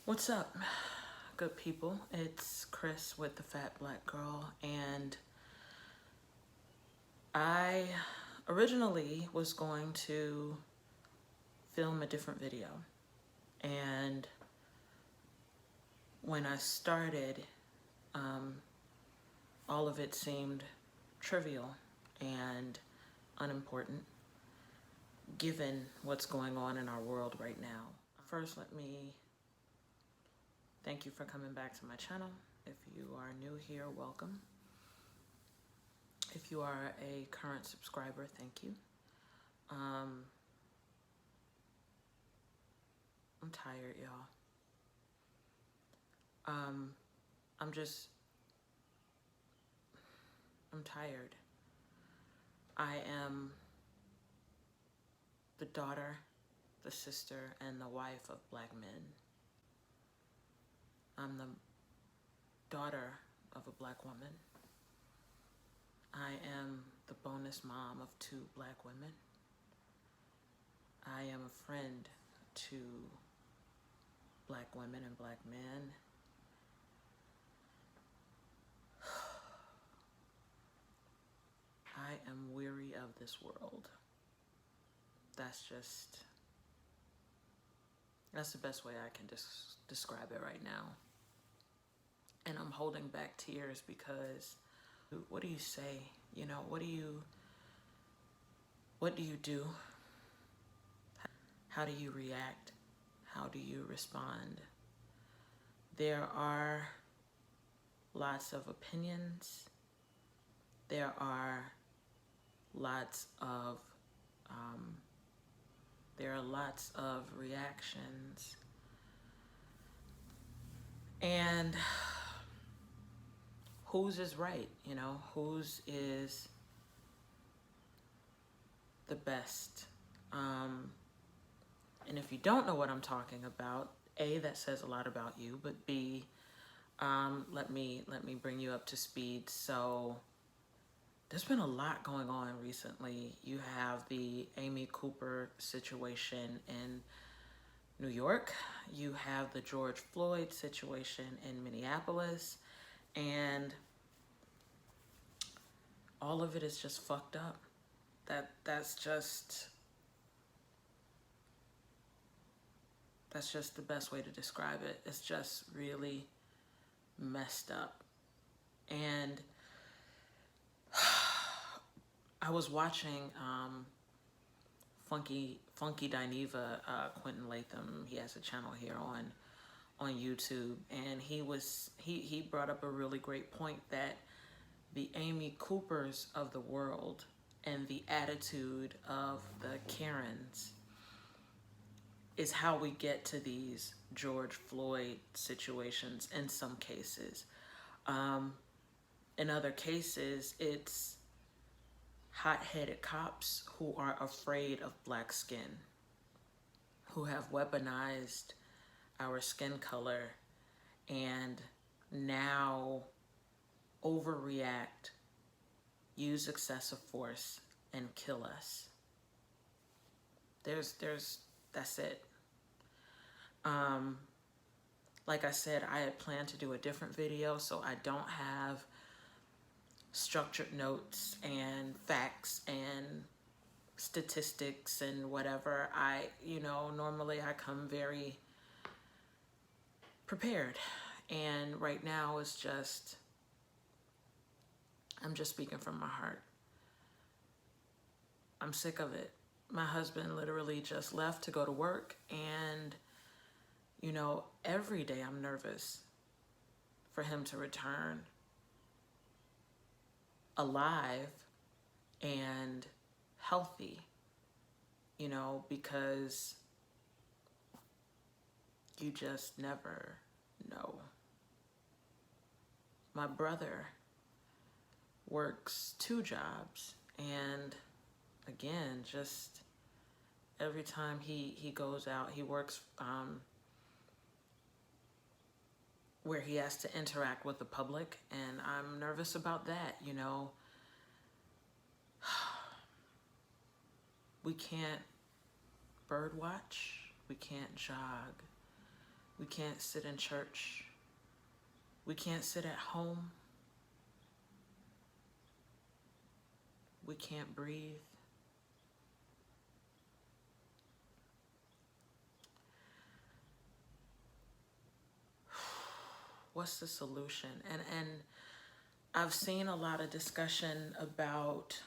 What's up, good people? It's Chris with the Fat Black Girl, and I originally was going to film a different video, and when I started, all of it seemed trivial and unimportant given what's going on in our world right now. First, let me thank you for coming back to my channel. If you are new here, welcome. If you are a current subscriber, thank you. I'm tired, y'all. I'm tired. I am the daughter, the sister, and the wife of Black men. I'm the daughter of a Black woman. I am the bonus mom of 2 Black women. I am a friend to Black women and Black men. I am weary of this world. That's the best way I can describe it right now. And I'm holding back tears because what do you say? You know, what do you do? How do you react? How do you respond? There are lots of opinions. There are lots of reactions. And whose is right, you know? Whose is the best? And if you don't know what I'm talking about, A, that says a lot about you, but B, let me bring you up to speed. So there's been a lot going on recently. You have the Amy Cooper situation in New York. You have the George Floyd situation in Minneapolis, and all of it is just fucked up. That's just the best way to describe it. It's just really messed up. And I was watching Funky Dineva, Quentin Latham. He has a channel here on YouTube, and he brought up a really great point that the Amy Coopers of the world and the attitude of the Karens is how we get to these George Floyd situations in some cases. In other cases, it's hot-headed cops who are afraid of Black skin, who have weaponized our skin color and now overreact, use excessive force, and kill us. That's it. Like I said, I had planned to do a different video, so I don't have structured notes and facts and statistics and whatever. Normally I come very prepared, and right now it's just, I'm just speaking from my heart. I'm sick of it. My husband literally just left to go to work, and every day I'm nervous for him to return alive and healthy, because you just never know. My brother works 2 jobs, and again, just every time he goes out, he works where he has to interact with the public, and I'm nervous about that. We can't bird watch, we can't jog, We can't sit in church. We can't sit at home. We can't breathe. What's the solution? And I've seen a lot of discussion about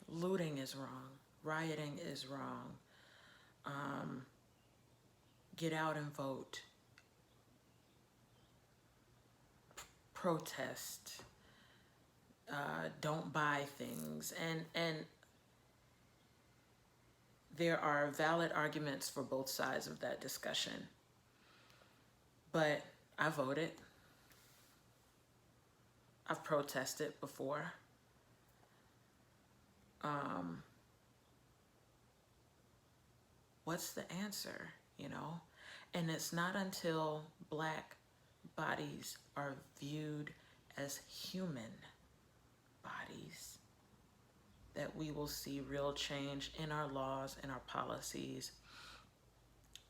looting is wrong, rioting is wrong, get out and vote, protest, don't buy things, and there are valid arguments for both sides of that discussion. But I voted. I've protested before. What's the answer, you know? And it's not until Black bodies are viewed as human bodies that we will see real change in our laws, in our policies,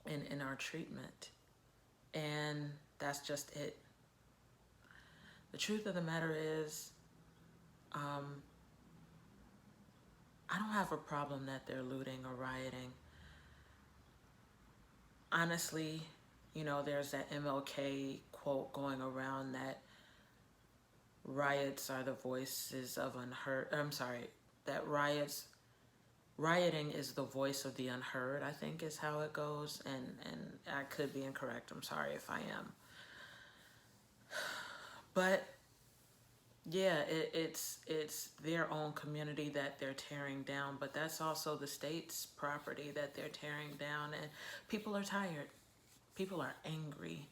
and in our treatment. And that's just it. The truth of the matter is, I don't have a problem that they're looting or rioting. Honestly, you know, there's that MLK quote going around that riots are the voices of unheard. I'm sorry, that rioting is the voice of the unheard, I think is how it goes. And I could be incorrect. I'm sorry if I am. But yeah, it's their own community that they're tearing down, but that's also the state's property that they're tearing down, and people are tired. People are angry.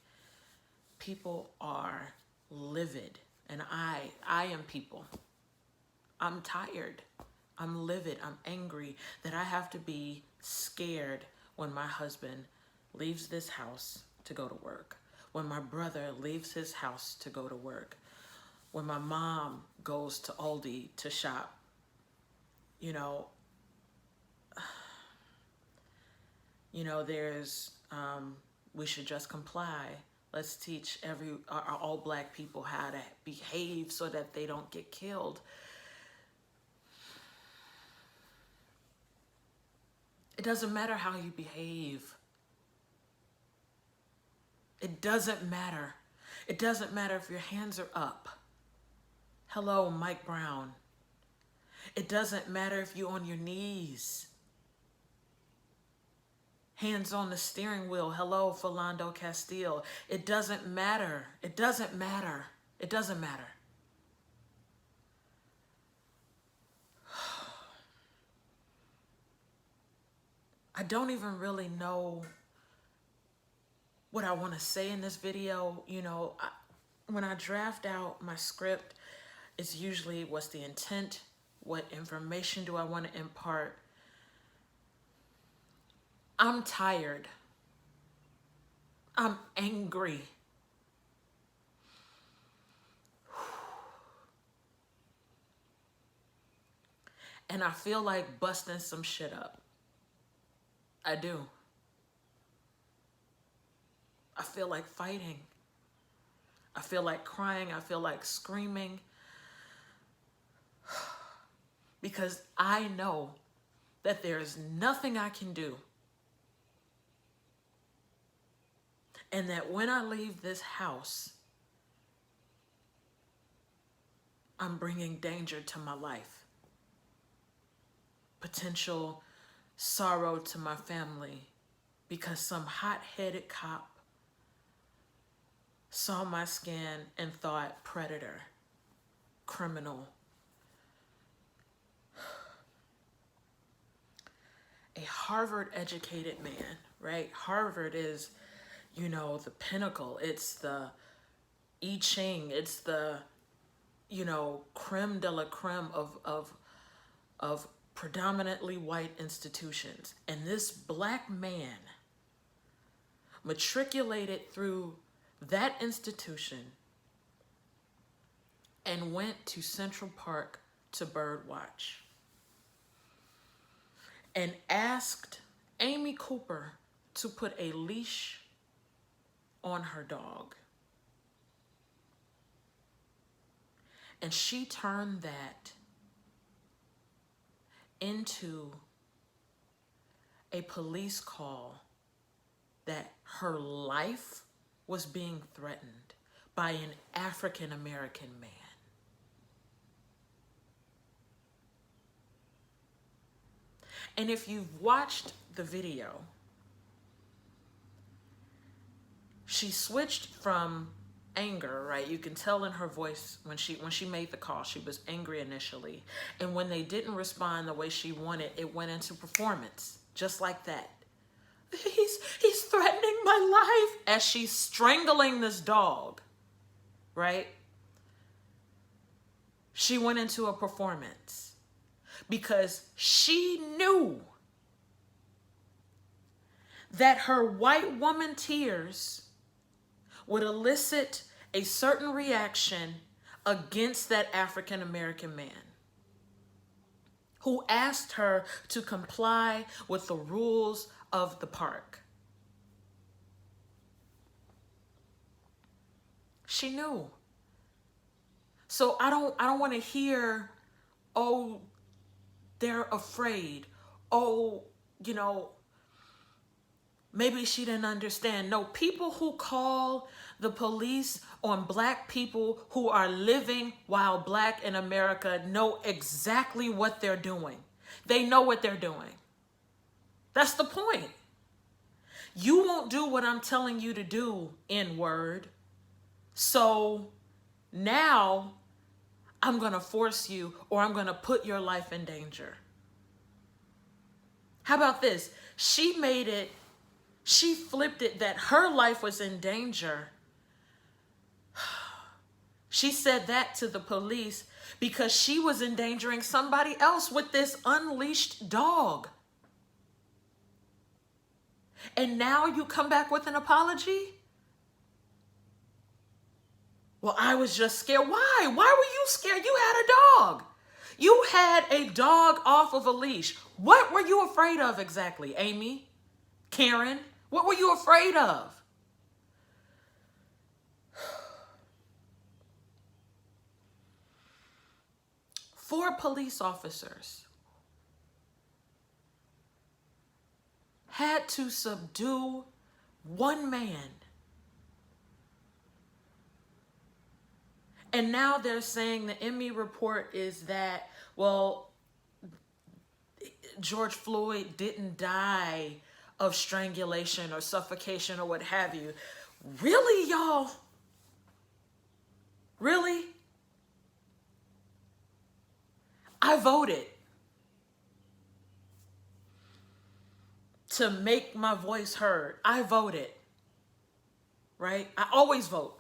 People are livid, and I am people. I'm tired. I'm livid. I'm angry that I have to be scared when my husband leaves this house to go to work, when my brother leaves his house to go to work, when my mom goes to Aldi to shop. You know, there's, we should just comply. Let's teach all Black people how to behave so that they don't get killed. It doesn't matter how you behave. It doesn't matter. It doesn't matter if your hands are up. Hello, Mike Brown. It doesn't matter if you're on your knees. Hands on the steering wheel. Hello, Philando Castile. It doesn't matter. It doesn't matter. It doesn't matter. I don't even really know what I want to say in this video. You know, when I draft out my script, it's usually what's the intent, what information do I want to impart. I'm tired. I'm angry. And I feel like busting some shit up. I do. I feel like fighting. I feel like crying. I feel like screaming. Because I know that there is nothing I can do. And that when I leave this house, I'm bringing danger to my life. Potential sorrow to my family because some hot-headed cop saw my scan and thought predator, criminal. A Harvard-educated man, right? Harvard is, you know, the pinnacle. It's the I Ching. It's the, you know, creme de la creme of predominantly white institutions. And this Black man matriculated through that institution and went to Central Park to bird watch and asked Amy Cooper to put a leash on her dog. And she turned that into a police call that her life was being threatened by an African American man. And if you've watched the video, she switched from anger, right? You can tell in her voice when she made the call, she was angry initially. And when they didn't respond the way she wanted, it went into performance, just like that. He's threatening my life as she's strangling this dog, right? She went into a performance because she knew that her white woman tears would elicit a certain reaction against that African American man who asked her to comply with the rules of the park. She knew. So I don't want to hear, oh, they're afraid. Oh, maybe she didn't understand. No, people who call the police on Black people who are living while Black in America know exactly what they're doing. They know what they're doing. That's the point. You won't do what I'm telling you to do, N-word. So now I'm going to force you, or I'm going to put your life in danger. How about this? She flipped it that her life was in danger. She said that to the police because she was endangering somebody else with this unleashed dog. And now you come back with an apology? Well, I was just scared. Why? Why were you scared? You had a dog. You had a dog off of a leash. What were you afraid of exactly, Amy? Karen? What were you afraid of? 4 police officers had to subdue one man. And now they're saying the Emmy report is that, well, George Floyd didn't die of strangulation or suffocation or what have you. Really, y'all? Really? I voted to make my voice heard. I voted, right? I always vote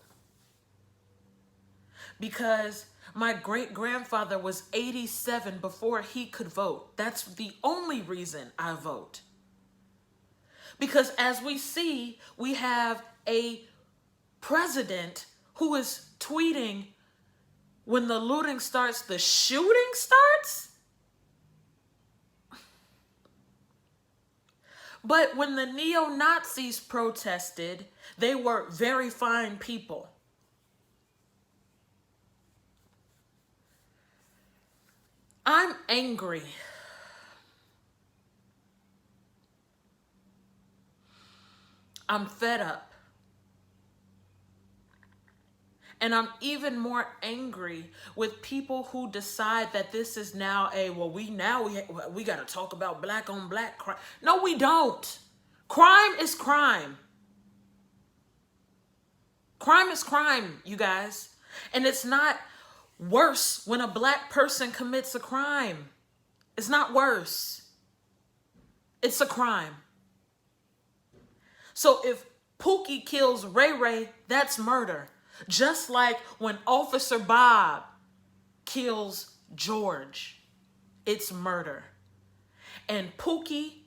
because my great-grandfather was 87 before he could vote. That's the only reason I vote. Because as we see, we have a president who is tweeting when the looting starts, the shooting starts. But when the neo-Nazis protested, they were very fine people. I'm angry. I'm fed up. And I'm even more angry with people who decide that this is now we got to talk about black on black crime. No, we don't. Crime is crime. Crime is crime, you guys. And it's not worse when a black person commits a crime. It's not worse. It's a crime. So if Pookie kills Ray Ray, that's murder. Just like when Officer Bob kills George, it's murder. And Pookie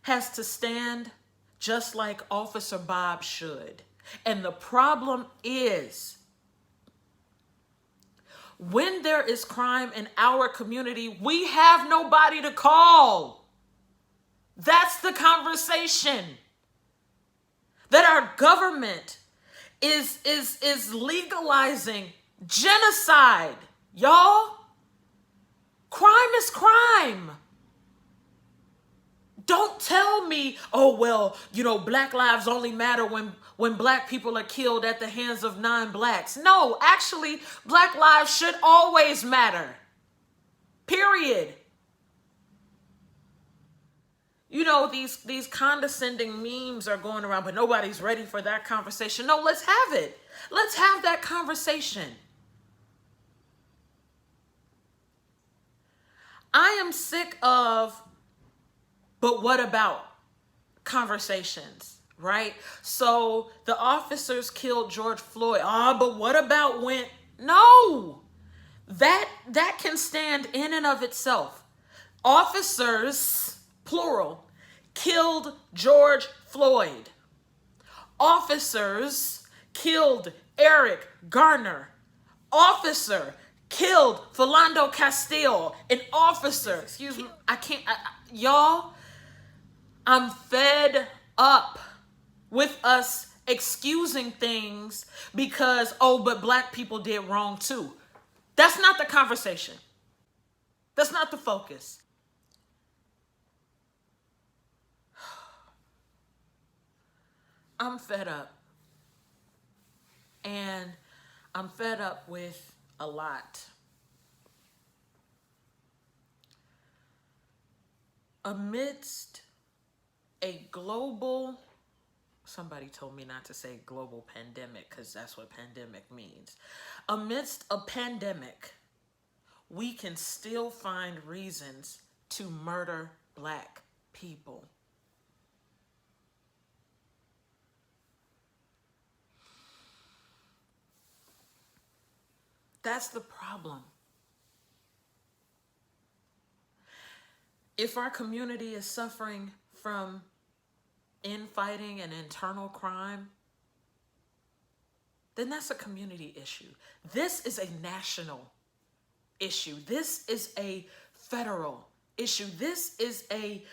has to stand just like Officer Bob should. And the problem is, when there is crime in our community, we have nobody to call. That's the conversation. that our government is legalizing genocide. Y'all, crime is crime. Don't tell me, oh, well, Black lives only matter when Black people are killed at the hands of non-Blacks. No, actually, Black lives should always matter. Period. These condescending memes are going around, but nobody's ready for that conversation. No, let's have it. Let's have that conversation. I am sick of, but what about conversations, right? So the officers killed George Floyd. But what about when? No, that can stand in and of itself. Officers, plural, killed George Floyd. Officers killed Eric Garner. Officer killed Philando Castile. An officer, excuse me, y'all, I'm fed up with us excusing things because, but Black people did wrong too. That's not the conversation. That's not the focus. I'm fed up. And I'm fed up with a lot. Amidst a global, somebody told me not to say global pandemic because that's what pandemic means. Amidst a pandemic, we can still find reasons to murder Black people. That's the problem. If our community is suffering from infighting and internal crime, then that's a community issue. This is a national issue. This is a federal issue. This is a...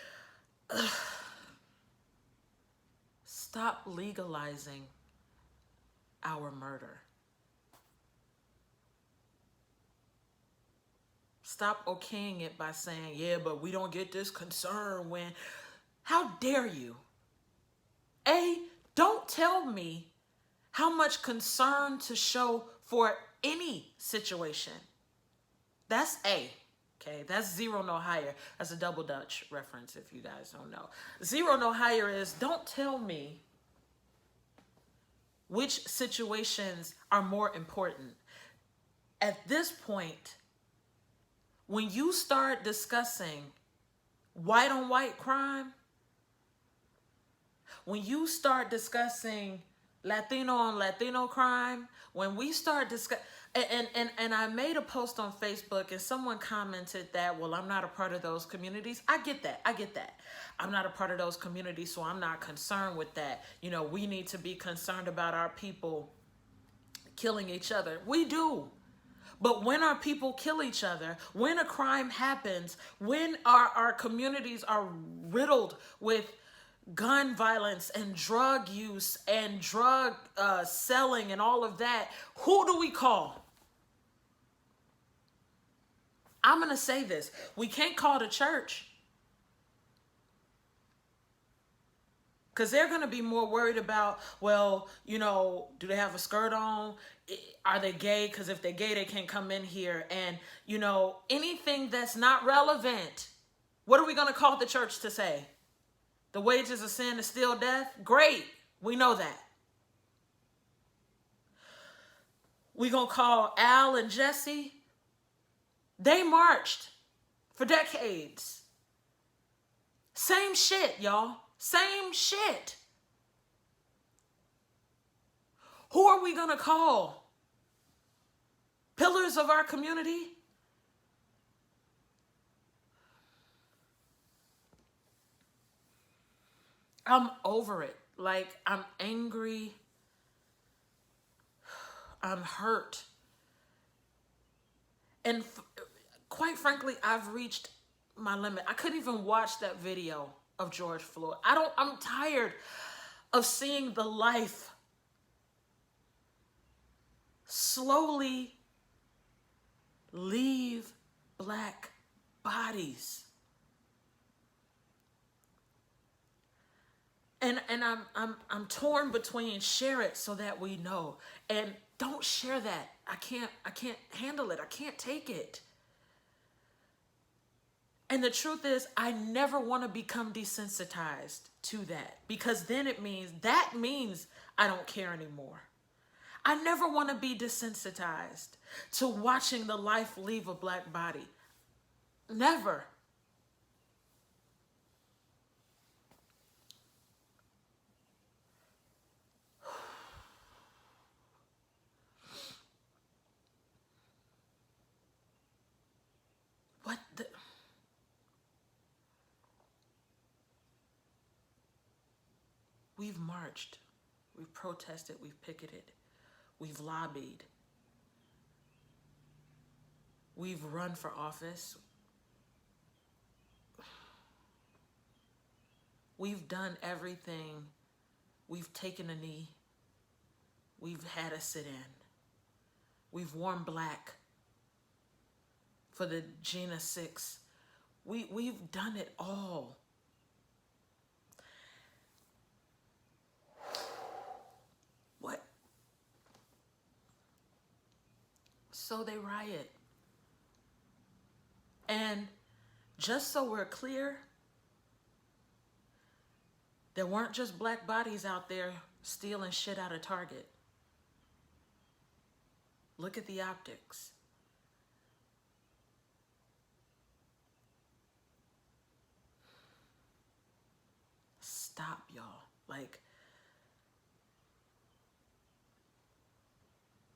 Stop legalizing our murder. Stop okaying it by saying, yeah, but we don't get this concern when... How dare you? Don't tell me how much concern to show for any situation. That's A. Okay, that's Zero No Higher. That's a Double Dutch reference if you guys don't know. Zero No Higher is, don't tell me which situations are more important. At this point, when you start discussing white on white crime, when you start discussing Latino on Latino crime, when we start discussing, and I made a post on Facebook and someone commented that, well, I'm not a part of those communities. I get that. I'm not a part of those communities, so I'm not concerned with that. We need to be concerned about our people killing each other. We do. But when our people kill each other, when a crime happens, when our communities are riddled with gun violence and drug use and drug selling and all of that, who do we call? I'm going to say this. We can't call the church. Because they're going to be more worried about, well, do they have a skirt on? Are they gay? Because if they're gay, they can't come in here. And, anything that's not relevant. What are we going to call the church to say? The wages of sin is still death? Great. We know that. We going to call Al and Jesse? They marched for decades. Same shit, y'all. Same shit. Who are we going to call? Pillars of our community? I'm over it. I'm angry. I'm hurt. And quite frankly, I've reached my limit. I couldn't even watch that video of George Floyd. I'm tired of seeing the life slowly leave Black bodies. And I'm torn between share it so that we know, and don't share that. I can't handle it. I can't take it. And the truth is, I never want to become desensitized to that, because then it means I don't care anymore. I never want to be desensitized to watching the life leave a Black body. Never. What the... We've marched, we've protested, we've picketed, we've lobbied, we've run for office, we've done everything, we've taken a knee, we've had a sit-in, we've worn black for the Gina 6. We've done it all. What? So they riot. And just so we're clear, there weren't just Black bodies out there stealing shit out of Target. Look at the optics. Stop, y'all. Like,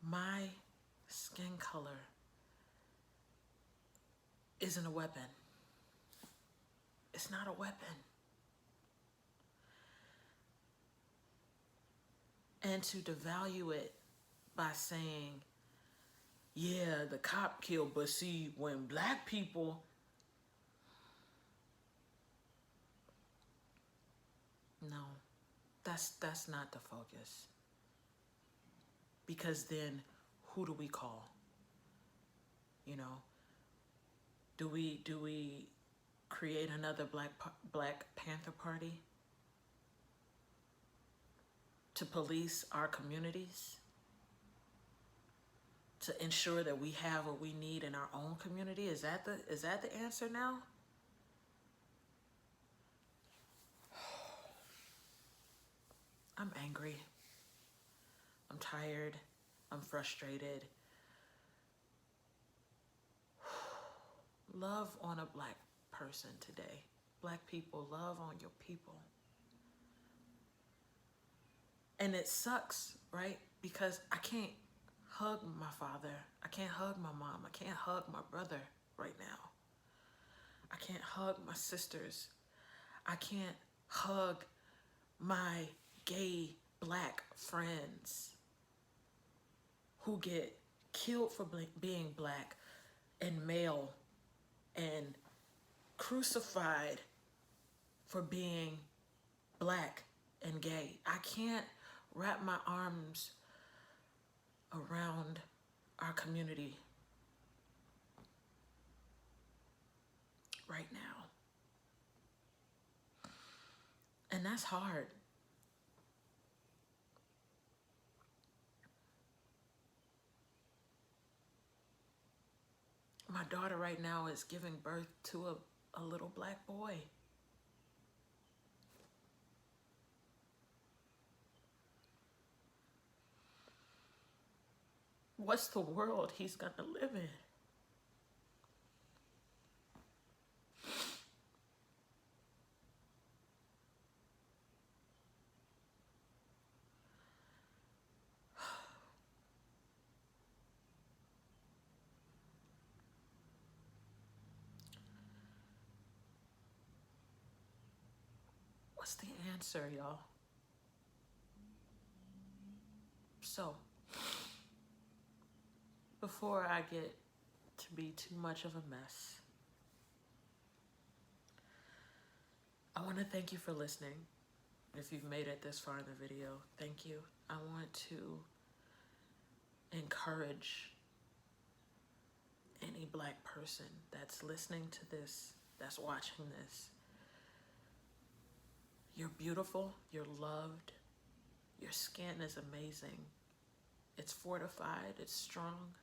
my skin color isn't a weapon. It's not a weapon. And to devalue it by saying, yeah, the cop killed, but see, when Black people... No, that's not the focus. Because then, who do we call? You know, do we create another Black Panther Party to police our communities, to ensure that we have what we need in our own community? Is that the answer now? I'm angry. I'm tired. I'm frustrated. Love on a Black person today. Black people, love on your people. And it sucks, right? Because I can't hug my father. I can't hug my mom. I can't hug my brother right now. I can't hug my sisters. I can't hug my gay Black friends who get killed for being Black and male and crucified for being Black and gay. I can't wrap my arms around our community right now. And that's hard. My daughter right now is giving birth to a little Black boy. What's the world he's gonna live in? What's the answer, y'all? So, before I get to be too much of a mess, I want to thank you for listening. If you've made it this far in the video, thank you. I want to encourage any Black person that's listening to this, that's watching this. You're beautiful, you're loved, your skin is amazing. It's fortified, it's strong.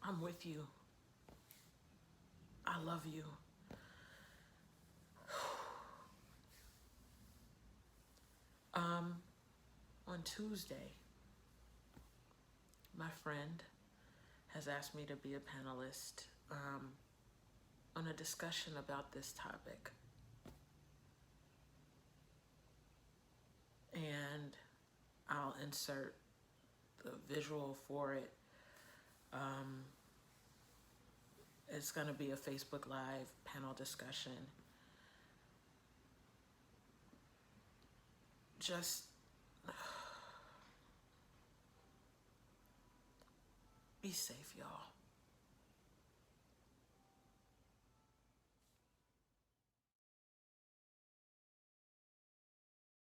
I'm with you. I love you. On Tuesday, my friend has asked me to be a panelist on a discussion about this topic. And I'll insert the visual for it. It's going to be a Facebook Live panel discussion. Just be safe, y'all.